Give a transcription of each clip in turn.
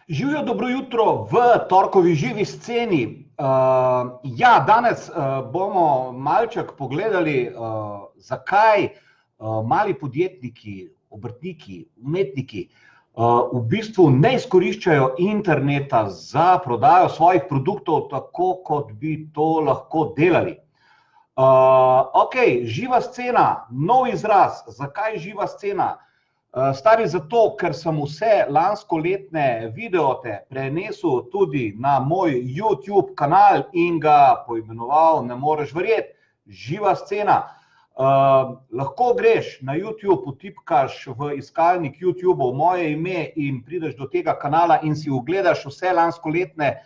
Živijo, dobro jutro v torkovi živi sceni. Ja, danes bomo malček pogledali, zakaj mali podjetniki, obrtniki, umetniki v bistvu ne izkoriščajo interneta za prodajo svojih produktov tako, kot bi to lahko delali. Ok, živa scena, nov izraz. Zakaj živa scena? Stari zato, ker sem vse lanskoletne videote prenesel tudi na moj YouTube kanal in ga poimenoval, ne moreš verjeti, živa scena. Lahko greš na YouTube, vtipkaš v iskalnik YouTube-ov moje ime in prideš do tega kanala in si ogledaš vse lanskoletne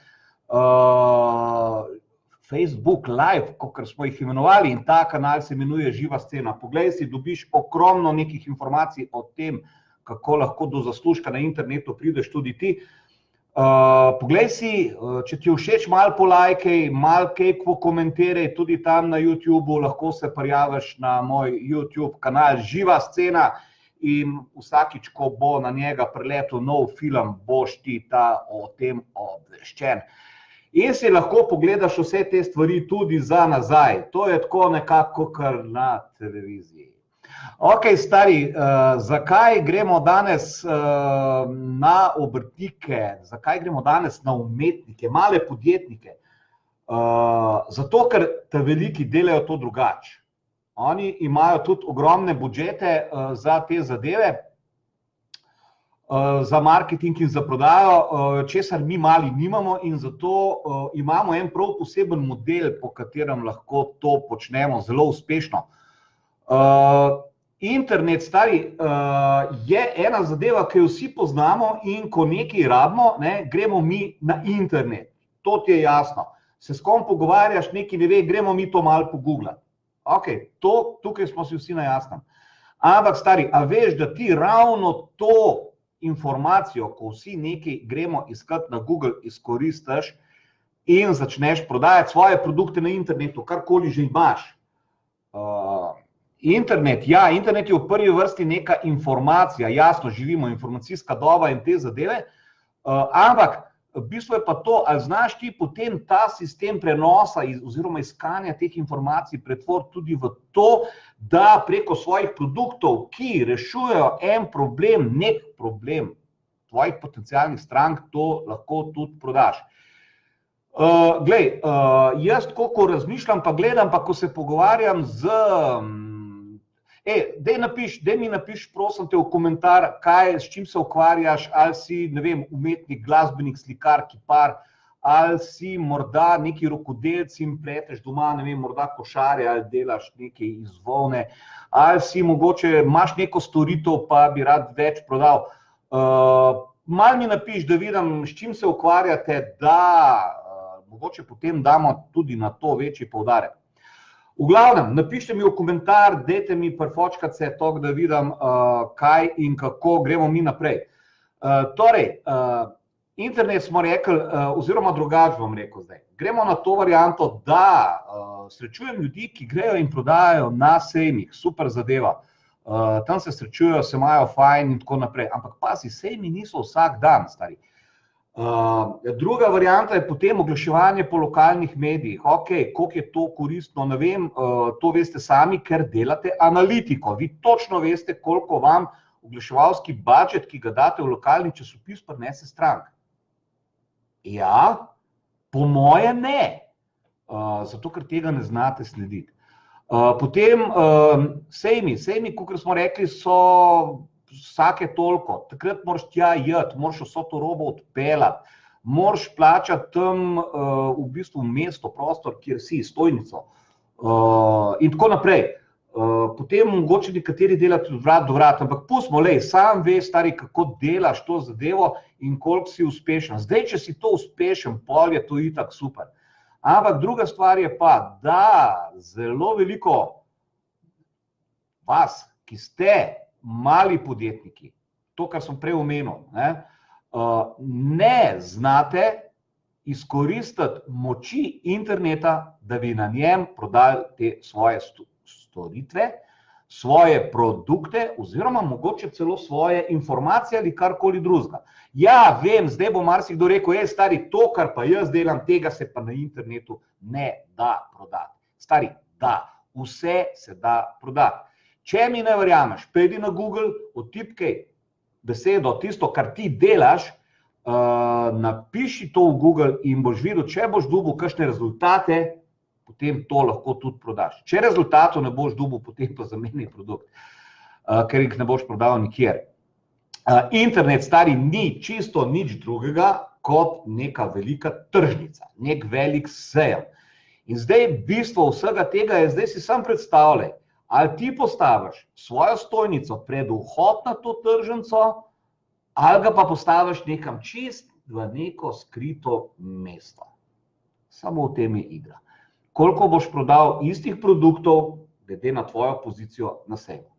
Facebook Live, kakor smo jih imenovali, in ta kanal se imenuje Živa scena. Poglej si, dobiš ogromno nekih informacij o tem, kako lahko do zaslužka na internetu prideš tudi ti. Poglej si, če ti všeč, malo polajkaj, malo kaj pokomentiraj, tudi tam na YouTubeu, lahko se prijaviš na moj YouTube kanal Živa scena in vsakič, ko bo na njega priletel nov film, boš ti o tem obveščen. In si lahko pogledaš vse te stvari tudi za nazaj. To je tako nekako kar na televiziji. Ok, stari, zakaj gremo danes na obrtnike, zakaj gremo danes na umetnike, male podjetnike? Zato, ker te veliki delajo to drugače. Oni imajo tudi ogromne budžete za te zadeve, za marketing in za prodajo, česar mi mali nimamo, in zato imamo en prav poseben model, po katerem lahko to počnemo zelo uspešno. Internet, stari, je ena zadeva, ki jo vsi poznamo, in ko nekaj rabimo, gremo mi na internet. To ti je jasno. Se s kom pogovarjaš, nekaj ne ve, gremo mi to malo pogooglati. Ok, tukaj smo si vsi na jasnem. Ampak, stari, a veš, da ti ravno to informacijo, ko vsi nekaj gremo iskati na Google, izkoristiš in začneš prodajati svoje produkte na internetu, karkoli že imaš. Internet, ja, internet je v prvi vrsti neka informacija, jasno, živimo informacijska doba in te zadeve, ampak v bistvu je pa to, ali znaš ti potem ta sistem prenosa oziroma iskanja teh informacij pretvoriti tudi v to, da preko svojih produktov, ki rešujejo en problem, nek problem tvojih potencialnih strank, to lahko tudi prodaš. Glej, jaz tako, ko razmišljam, pa gledam, pa ko se pogovarjam daj mi napiš, prosim te, v komentar, s čim se ukvarjaš, ali si, ne vem, umetnik, glasbenik, slikar, kipar, ali si morda neki rokodelec in pleteš doma, ne vem, morda košarje, ali delaš nekaj iz volne, ali si mogoče imaš neko storitev, pa bi rad več prodal. Malo mi napiš, da vidim, s čim se ukvarjate, da mogoče potem damo tudi na to večji poudarek. V glavnem, napište mi v komentar, dajte mi prfočkati se toliko, da vidim, kaj in kako gremo mi naprej. Torej, internet smo rekli, oziroma drugače bom rekel zdaj. Gremo na to varianto, da srečujem ljudi, ki grejo in prodajajo na sejmih, super zadeva. Tam se srečujejo, se imajo fajn in tako naprej. Ampak pazi, sejmi niso vsak dan, stari. Druga varianta je potem oglaševanje po lokalnih medijih. Ok, koliko je to koristno, ne vem, to veste sami, ker delate analitiko. Vi točno veste, koliko vam oglaševalski budžet, ki ga date v lokalni časopis, prinese strank. Ja, po moje ne, zato ker tega ne znate slediti. Potem sejmi, kakor smo rekli, so vsake toliko. Takrat moraš tja iti, moraš vso to robo odpeljati, moraš plačati tam v bistvu mesto, prostor, kjer si, stojnico in tako naprej. Potem mogoče nekateri delati od vrat do vrat, ampak pustimo, sam veš, stari, kako delaš to zadevo in koliko si uspešen. Zdaj, če si to uspešen, pol je to itak super. Ampak druga stvar je pa, da zelo veliko vas, ki ste mali podjetniki, to, kar sem prej omenil, ne znate izkoristiti moči interneta, da bi na njem prodali te svoje storitve, svoje produkte oziroma mogoče celo svoje informacije ali karkoli drugega. Ja, vem, zdaj bo marsikdo rekel, stari, to, kar pa jaz delam, tega se pa na internetu ne da prodati. Stari, da, vse se da prodati. Če mi ne verjameš, pejdi na Google, odtipkaj besedo, tisto, kar ti delaš, napiši to v Google in boš videl, če boš dobil kakšne rezultate, potem to lahko tudi prodaš. Če rezultatov ne boš dobil, potem pa zameni produkt, ker jih ne boš prodal nikjer. Internet, stari, ni čisto nič drugega kot neka velika tržnica, nek velik sejem. In zdaj bistvo vsega tega je, zdaj si sam predstavljaj, ali ti postaviš svojo stojnico pred vhod na to tržnico, ali ga pa postaviš nekam čist v neko skrito mesto. Samo v tem je igra. Koliko boš prodal istih produktov, glede na tvojo pozicijo na sejmu.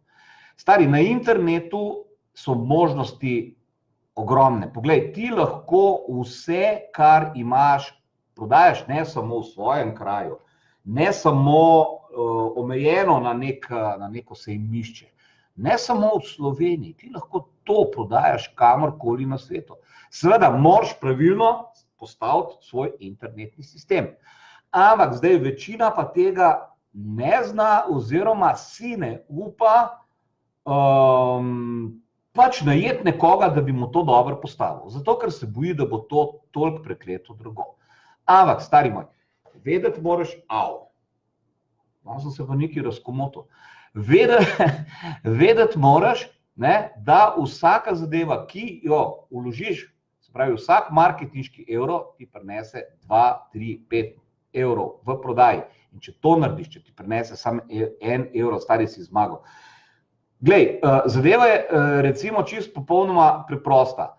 Stari, na internetu so možnosti ogromne. Poglej, ti lahko vse, kar imaš, prodajaš ne samo v svojem kraju, ne samo omejeno na neko sejmišče, ne samo v Sloveniji, ti lahko to prodajaš kamorkoli na svetu. Seveda, moraš pravilno postaviti svoj internetni sistem. Ampak zdaj večina pa tega ne zna oziroma si ne upa pač najeti nekoga, da bi mu to dobro postavil. Zato, ker se boji, da bo to toliko prekleto drago. Ampak, stari moj, vedeti moraš, malo sem se pa nekaj razkomotil, vedeti moraš, da vsaka zadeva, ki jo vložiš, se pravi vsak marketinški evro, ti prinese 2, 3, 5 evrov v prodaji. In če to narediš, če ti prinese samo 1 evro, stari si zmagal. Glej, zadeva je recimo čisto popolnoma preprosta.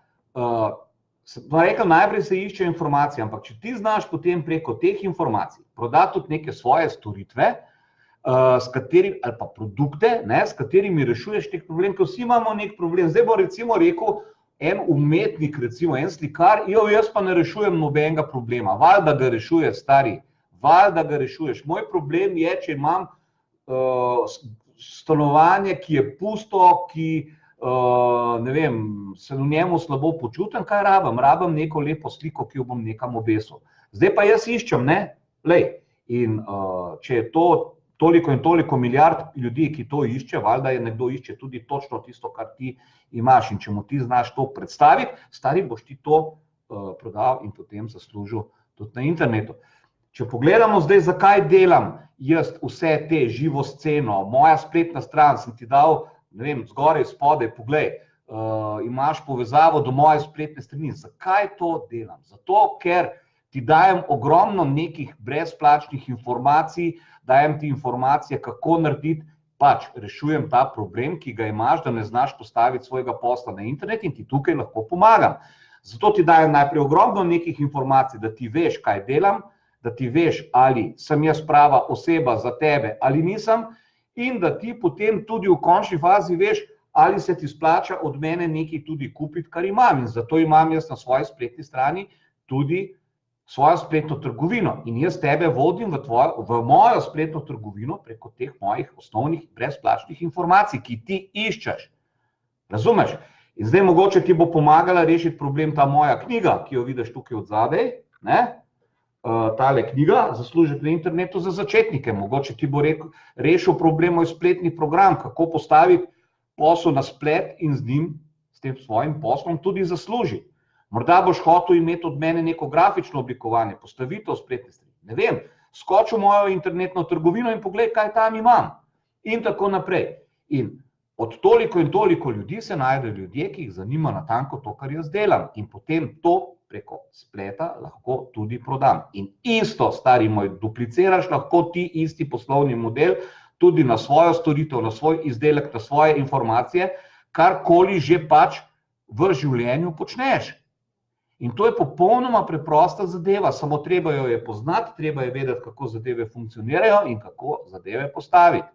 Rekel, najprej se išče informacije, ampak če ti znaš potem preko teh informacij prodati tudi neke svoje storitve, ali pa produkte, s katerimi rešuješ nek problem, ker vsi imamo nek problem. Zdaj bo recimo rekel en umetnik, recimo en slikar, jaz pa ne rešujem nobenega problema. Valjda ga rešuješ, stari, valjda ga rešuješ. Moj problem je, če imam stanovanje, ki je pusto, ki ne vem, se v njemu slabo počutim, kaj rabim? Rabim neko lepo sliko, ki jo bom nekam obesil. Zdaj pa jaz iščem, lej, in če je to toliko in toliko milijard ljudi, ki to išče, valjda je nekdo išče tudi točno tisto, kar ti imaš. In če mu ti znaš to predstaviti, stari, boš ti to prodal in potem zaslužil tudi na internetu. Če pogledamo zdaj, zakaj delam jaz vse te živo sceno, moja spletna stran, sem ti dal, ne vem, zgoraj, spodaj, poglej, imaš povezavo do moje spletne strani. Zakaj to delam? Zato, ker ti dajem ogromno nekih brezplačnih informacij, dajem ti informacije, kako narediti, pač rešujem ta problem, ki ga imaš, da ne znaš postaviti svojega posla na internet in ti tukaj lahko pomagam. Zato ti dajem najprej ogromno nekih informacij, da ti veš, kaj delam, da ti veš, ali sem jaz prava oseba za tebe ali nisem, in da ti potem tudi v končni fazi veš, ali se ti splača od mene nekaj tudi kupiti, kar imam. In zato imam jaz na svoji spletni strani tudi svojo spletno trgovino. In jaz tebe vodim v mojo spletno trgovino preko teh mojih osnovnih brezplačnih informacij, ki ti iščeš. Razumeš? In zdaj mogoče ti bo pomagala rešiti problem ta moja knjiga, ki jo vidiš tukaj od zadaj, tale knjiga, Zaslužek na internetu za začetnike. Mogoče ti bo rešil problem moj spletni program, kako postaviti posel na splet in z njim, s tem svojim poslom, tudi zaslužiti. Morda boš hotel imeti od mene neko grafično oblikovanje, postavitev spletne strani. Ne vem, skoči v mojo internetno trgovino in poglej, kaj tam imam. In tako naprej. In od toliko in toliko ljudi se najdejo ljudje, ki jih zanima natanko to, kar jaz delam. In potem to preko spleta lahko tudi prodam. In isto, stari moj, dupliciraš lahko ti isti poslovni model tudi na svojo storitev, na svoj izdelek, na svoje informacije, karkoli že pač v življenju počneš. In to je popolnoma preprosta zadeva, samo treba jo je poznati, treba je vedeti, kako zadeve funkcionirajo in kako zadeve postaviti.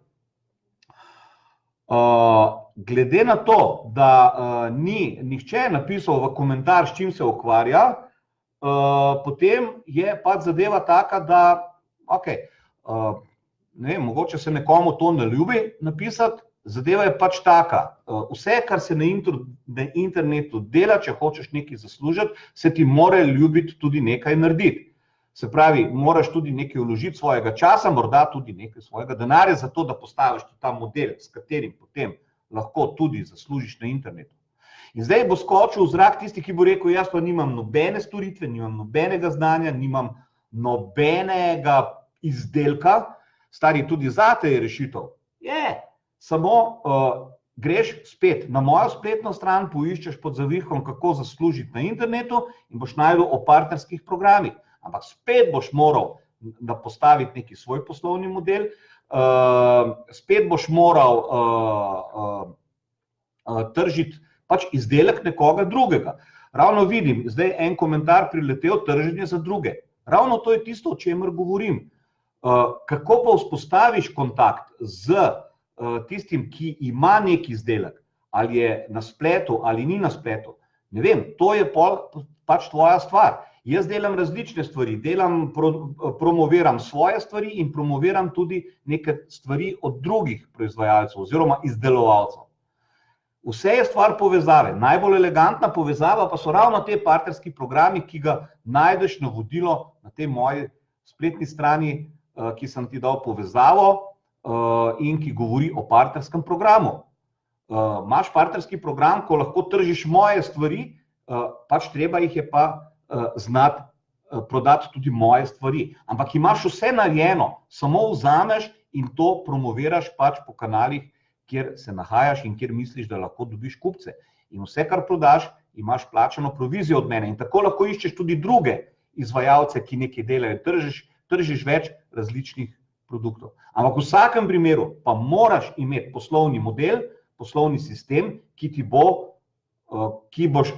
Glede na to, da ni nihče napisal v komentar, s čim se ukvarja, potem je pač zadeva taka, da, ne vem, mogoče se nekomu to ne ljubi napisati, zadeva je pač taka. Vse, kar se na internetu dela, če hočeš nekaj zaslužiti, se ti mora ljubiti tudi nekaj narediti. Se pravi, moraš tudi nekaj vložiti svojega časa, morda tudi nekaj svojega denarja, zato da postaviš ta model, s katerim potem lahko tudi zaslužiš na internetu. In zdaj bo skočil v zrak tisti, ki bo rekel, jaz pa nimam nobene storitve, nimam nobenega znanja, nimam nobenega izdelka, stari tudi zate je rešitev. Samo greš spet na mojo spletno stran, poiščeš pod zavihom, kako zaslužiti na internetu in boš našel o partnerskih programih. Ampak spet boš moral postaviti neki svoj poslovni model, spet boš moral tržiti pač izdelek nekoga drugega. Ravno vidim, zdaj en komentar priletel, trženje za druge. Ravno to je tisto, o čemer govorim. Kako pa vzpostaviš kontakt z tistim, ki ima nek izdelek, ali je na spletu ali ni na spletu, ne vem, to je pač tvoja stvar. Jaz delam različne stvari, promoviram svoje stvari in promoviram tudi neke stvari od drugih proizvajalcev oziroma izdelovalcev. Vse je stvar povezave. Najbolj elegantna povezava pa so ravno te partnerski programi, ki ga najdeš na vodilo na tej moji spletni strani, ki sem ti dal povezavo in ki govori o partnerskem programu. Imaš partnerski program, ko lahko tržiš moje stvari, pač treba jih je pa znati prodati tudi moje stvari. Ampak imaš vse narejeno, samo vzameš in to promoviraš pač po kanalih, kjer se nahajaš in kjer misliš, da lahko dobiš kupce. In vse, kar prodaš, imaš plačano provizijo od mene. In tako lahko iščeš tudi druge izvajalce, ki nekaj delajo, tržiš več različnih produktov. Ampak v vsakem primeru pa moraš imeti poslovni model, poslovni sistem,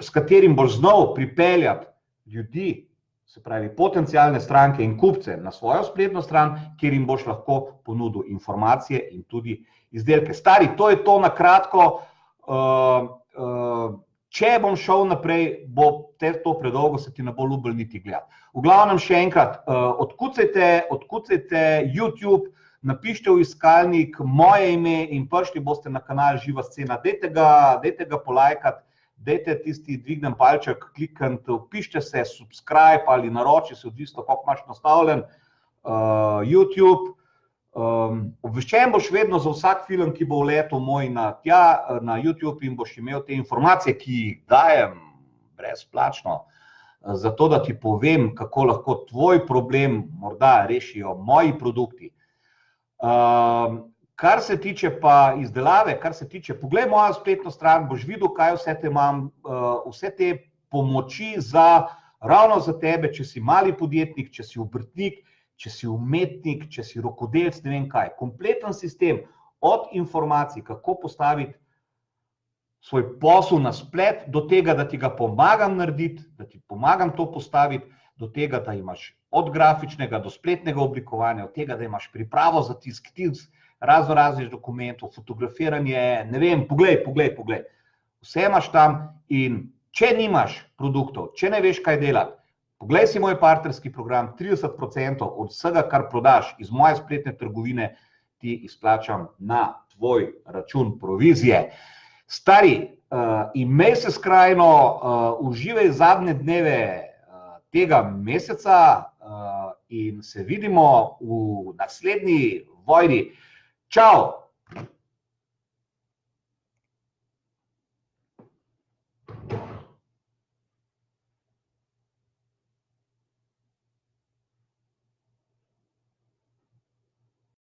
s katerim boš znal pripeljati ljudi, se pravi potencialne stranke in kupce na svojo spletno stran, kjer jim boš lahko ponudil informacije in tudi izdelke. Stari, to je to na kratko. Če bom šel naprej, bo to predolgo, se ti ne bo ljubilo niti gledati. V glavnem še enkrat, odkucajte YouTube, napište v iskalnik moje ime in prišli boste na kanal Živa scena. Dajte ga polajkati, dajte tisti dvignem palček, kliknite, vpište se, subscribe ali naroči se, odvisno, koliko imaš nastavljen YouTube. Obveščen boš vedno za vsak film, ki bo vletel moj na YouTube in boš imel te informacije, ki jih dajem brezplačno, zato da ti povem, kako lahko tvoj problem morda rešijo moji produkti. Kar se tiče pa izdelave, poglej mojo spletno stran, boš videl, kaj vse te imam, vse te pomoči ravno za tebe, če si mali podjetnik, če si obrtnik, če si umetnik, če si rokodelec, ne vem kaj. Kompleten sistem od informacij, kako postaviti svoj posel na splet, do tega, da ti ga pomagam narediti, da ti pomagam to postaviti, do tega, da imaš od grafičnega do spletnega oblikovanja, od tega, da imaš pripravo za tisk, raznih dokumentov, fotografiranje, ne vem, poglej. Vse imaš tam in če nimaš produktov, če ne veš, kaj delati, poglej si moj partnerski program, 30% od vsega, kar prodaš iz moje spletne trgovine, ti izplačam na tvoj račun provizije. Stari, imej se skrajno, uživaj zadnje dneve tega meseca in se vidimo v naslednji vojni. Čau!